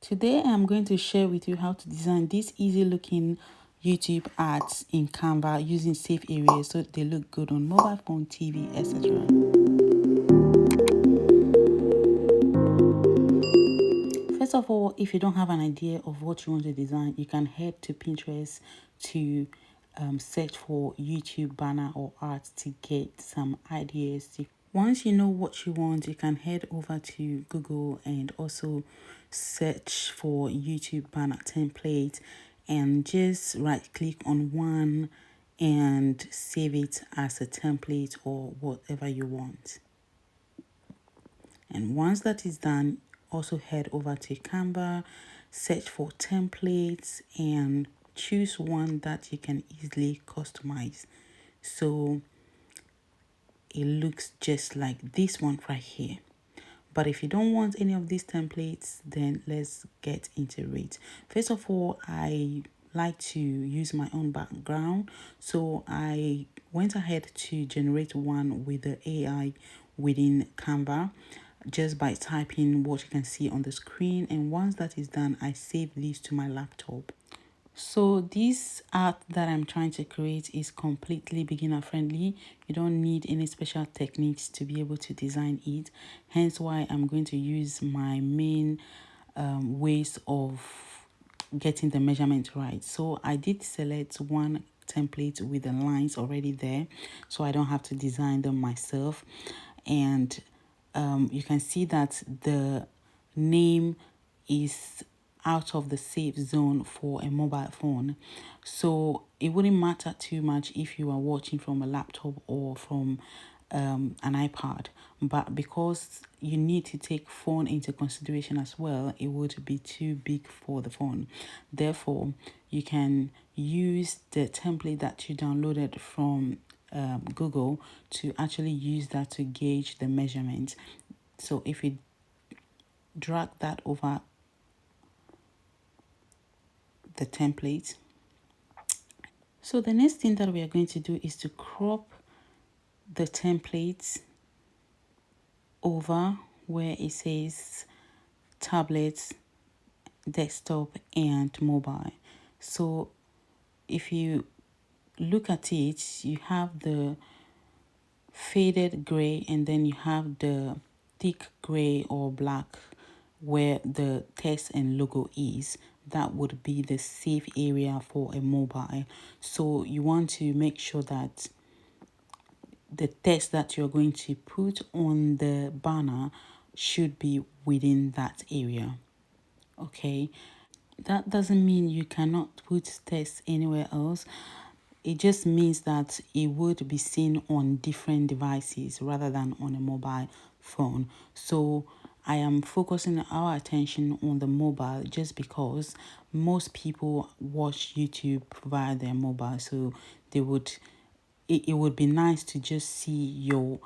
Today I'm going to share with you how to design these easy looking YouTube ads in Canva using safe areas so they look good on mobile phone, TV, etc. First of all, if you don't have an idea of what you want to design, you can head to Pinterest to search for YouTube banner or art to get some ideas. Once you know what you want, you can head over to Google and also search for YouTube banner template and just right click on one and save it as a template or whatever you want. And once that is done, also head over to Canva, search for templates and choose one that you can easily customize. So it looks just like this one right here. But if you don't want any of these templates, then let's get into it. First of all, I like to use my own background. So I went ahead to generate one with the AI within Canva just by typing what you can see on the screen. And once that is done, I save this to my laptop. So this art that I'm trying to create is completely beginner friendly. You don't need any special techniques to be able to design it. Hence why I'm going to use my main ways of getting the measurement right. So I did select one template with the lines already there, so I don't have to design them myself. And you can see that the name is out of the safe zone for a mobile phone, so it wouldn't matter too much if you are watching from a laptop or from an iPad, but because you need to take phone into consideration as well, it would be too big for the phone. Therefore, you can use the template that you downloaded from Google to actually use that to gauge the measurement. So if you drag that over the template, so the next thing that we are going to do is to crop the template over where it says tablets, desktop and mobile. So if you look at it, you have the faded gray and then you have the thick gray or black where the text and logo is. That would be the safe area for a mobile. So you want to make sure that the text that you're going to put on the banner should be within that area. Okay, that doesn't mean you cannot put text anywhere else. It just means that it would be seen on different devices rather than on a mobile phone. So I am focusing our attention on the mobile just because most people watch YouTube via their mobile. So they would, it would be nice to just see your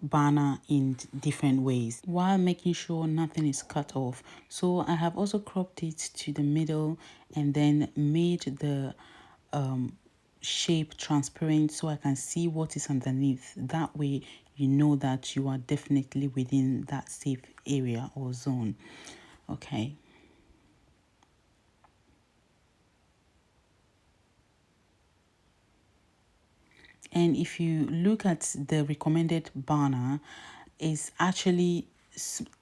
banner in different ways while making sure nothing is cut off. So I have also cropped it to the middle and then made the shape transparent so I can see what is underneath. That way you know that you are definitely within that safe area or zone. Okay. And if you look at the recommended banner, is actually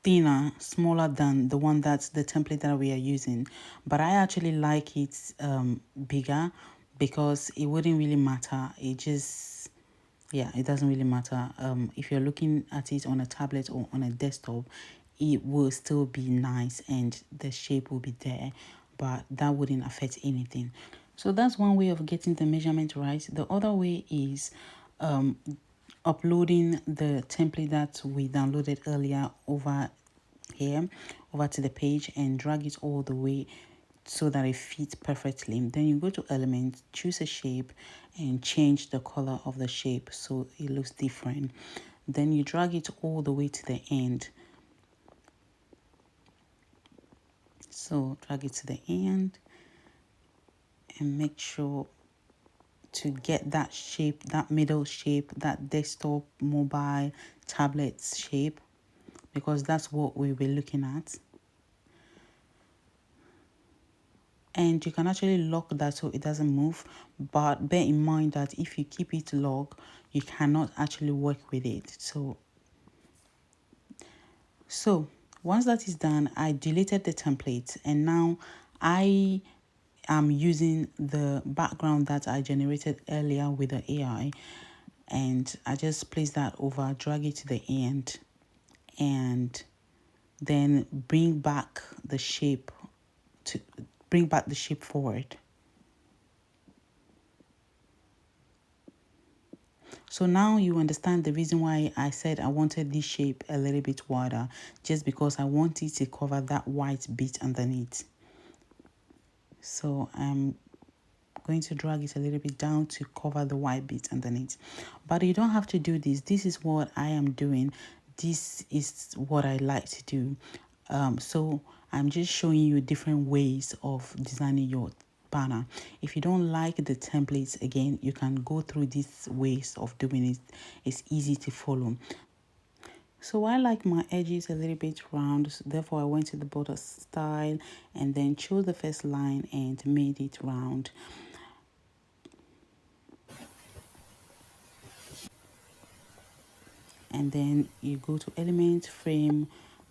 thinner, smaller than the one that's the template that we are using. But I actually like it bigger because it wouldn't really matter. It just, yeah, it doesn't really matter. If you're looking at it on a tablet or on a desktop, it will still be nice and the shape will be there, but that wouldn't affect anything. So that's one way of getting the measurement right. The other way is uploading the template that we downloaded earlier over here, over to the page, and drag it all the way so that it fits perfectly. Then you go to element, choose a shape and change the color of the shape so it looks different. Then you drag it all the way to the end. So drag it to the end and make sure to get that shape, that middle shape, that desktop, mobile, tablet shape, because that's what we'll be looking at. and you can actually lock that so it doesn't move. But bear in mind that if you keep it locked, you cannot actually work with it. So once that is done, I deleted the template, and now I am using the background that I generated earlier with the AI, and I just place that over, drag it to the end, and then bring back the shape forward. So now you understand the reason why I said I wanted this shape a little bit wider, just because I want it to cover that white bit underneath. So I'm going to drag it a little bit down to cover the white bit underneath. But you don't have to do this. This is what I am doing. This is what I like to do. So I'm just showing you different ways of designing your banner. If you don't like the templates, again, you can go through these ways of doing it. It's easy to follow. So I like my edges a little bit round, so therefore I went to the border style and then chose the first line and made it round. And then you go to element, frame,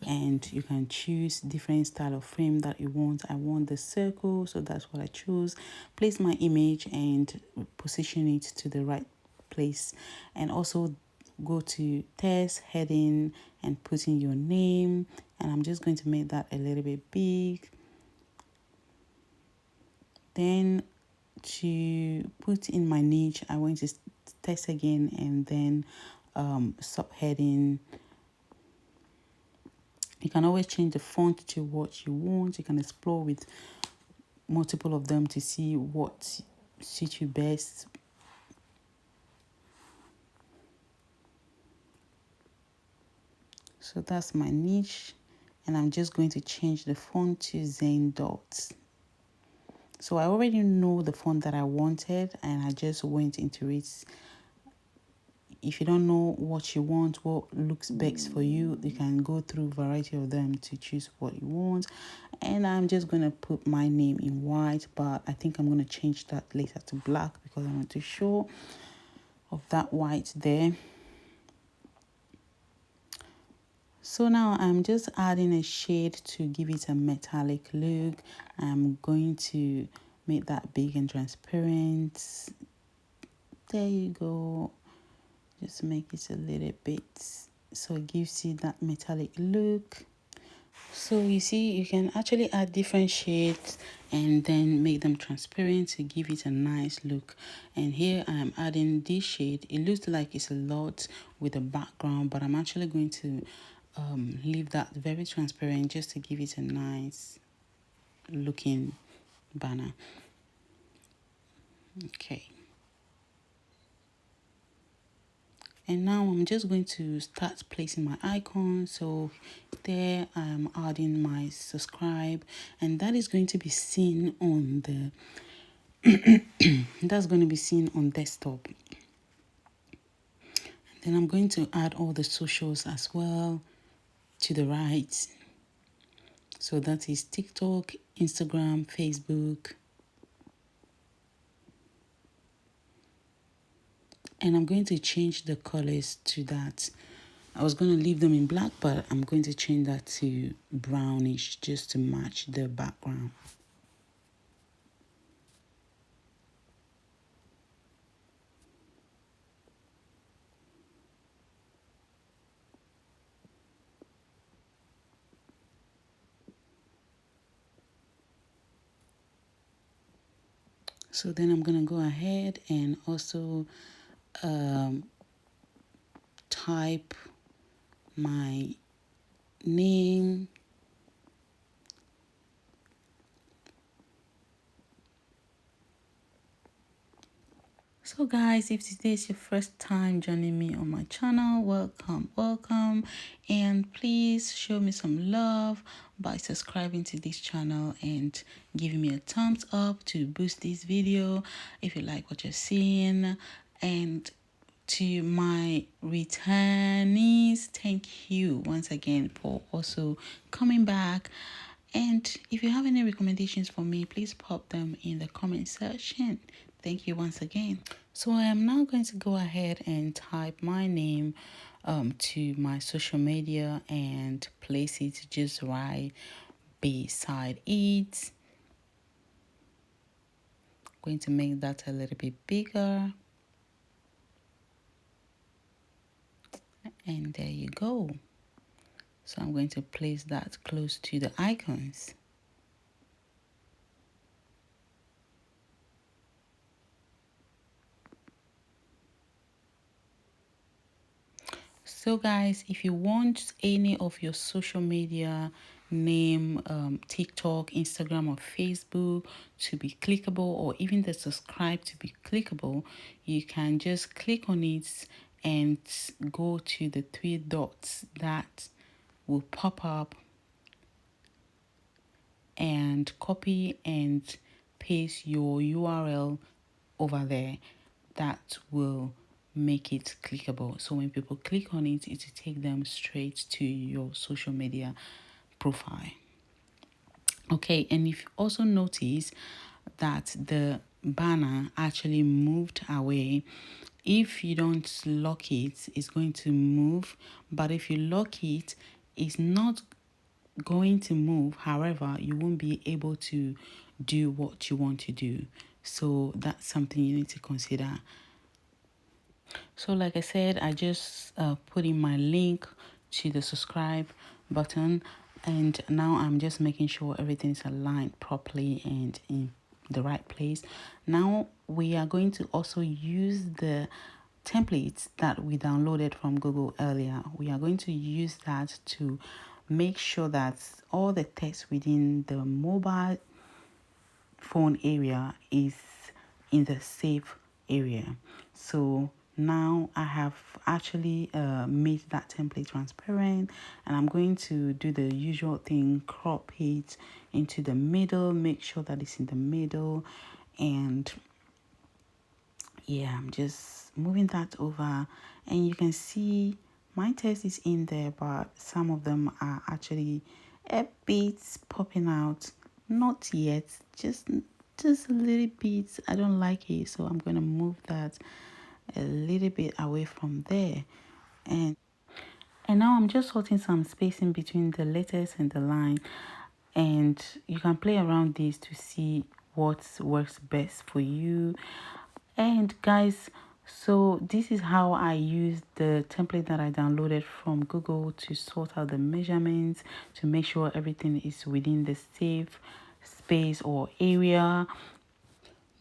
and you can choose different style of frame that you want. I want the circle, so that's what I choose. Place my image and position it to the right place, and also go to text, heading, and put in your name. And I'm just going to make that a little bit big. Then to put in my niche, I went to text again, and then subheading. You can always change the font to what you want. You can explore with multiple of them to see what suits you best. So that's my niche, and I'm just going to change the font to Zen Dots. So I already know the font that I wanted, and I just went into it. If you don't know what you want, what looks best for you, you can go through a variety of them to choose what you want. And I'm just going to put my name in white, but I think I'm going to change that later to black because I want to show of that white there. So now I'm just adding a shade to give it a metallic look. I'm going to make that big and transparent. There you go. Just make it a little bit so it gives you that metallic look. So you see, you can actually add different shades and then make them transparent to give it a nice look. And here I am adding this shade. It looks like it's a lot with the background, but I'm actually going to leave that very transparent just to give it a nice looking banner. Okay. And now I'm just going to start placing my icon. So there I'm adding my subscribe, and that is going to be seen on the that's going to be seen on desktop. And then I'm going to add all the socials as well to the right. So that is TikTok, Instagram, Facebook. And I'm going to change the colors to that. I was going to leave them in black, but I'm going to change that to brownish just to match the background. So then I'm going to go ahead and also type my name. So guys, if today is your first time joining me on my channel, welcome, and please show me some love by subscribing to this channel and giving me a thumbs up to boost this video if you like what you're seeing. And to my returnees, thank you once again for also coming back And if you have any recommendations for me, please pop them in the comment section. Thank you once again. So I am now going to go ahead and type my name to my social media and place it just right beside it. Going to make that a little bit bigger. And there you go. So I'm going to place that close to the icons. So guys, if you want any of your social media name, TikTok, Instagram or Facebook to be clickable, or even the subscribe to be clickable, you can just click on it and go to the three dots that will pop up and copy and paste your URL over there. That will make it clickable. So when people click on it, it will take them straight to your social media profile. Okay, and if you also notice that the banner actually moved away, if you don't lock it, it's going to move, but if you lock it, it's not going to move. However, you won't be able to do what you want to do. So that's something you need to consider. So like I said, I just put in my link to the subscribe button, and now I'm just making sure everything's aligned properly and in the right place. Now we are going to also use the templates that we downloaded from Google earlier. We are going to use that to make sure that all the text within the mobile phone area is in the safe area. So now I have actually made that template transparent, and I'm going to do the usual thing, crop it into the middle, make sure that it's in the middle. And yeah, I'm just moving that over, and you can see my text is in there, but some of them are actually a bit popping out. Not yet, just a little bit. I don't like it, so I'm going to move that a little bit away from there. And now I'm just sorting some spacing between the letters and the line, and you can play around this to see what works best for you. And guys, so this is how I use the template that I downloaded from Google to sort out the measurements, to make sure everything is within the safe space or area.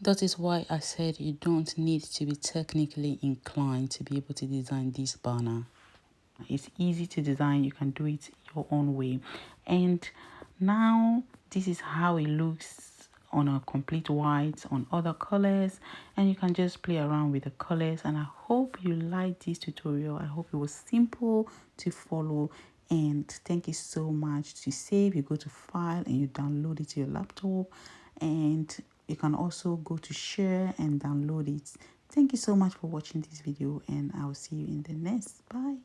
That is why I said you don't need to be technically inclined to be able to design this banner. It's easy to design. You can do it your own way. And now this is how it looks on a complete white, on other colors, and you can just play around with the colors. And I hope you liked this tutorial. I hope it was simple to follow, and thank you so much. To save, you go to file and you download it to your laptop, and you can also go to share and download it. Thank you so much for watching this video, and I'll see you in the next. Bye.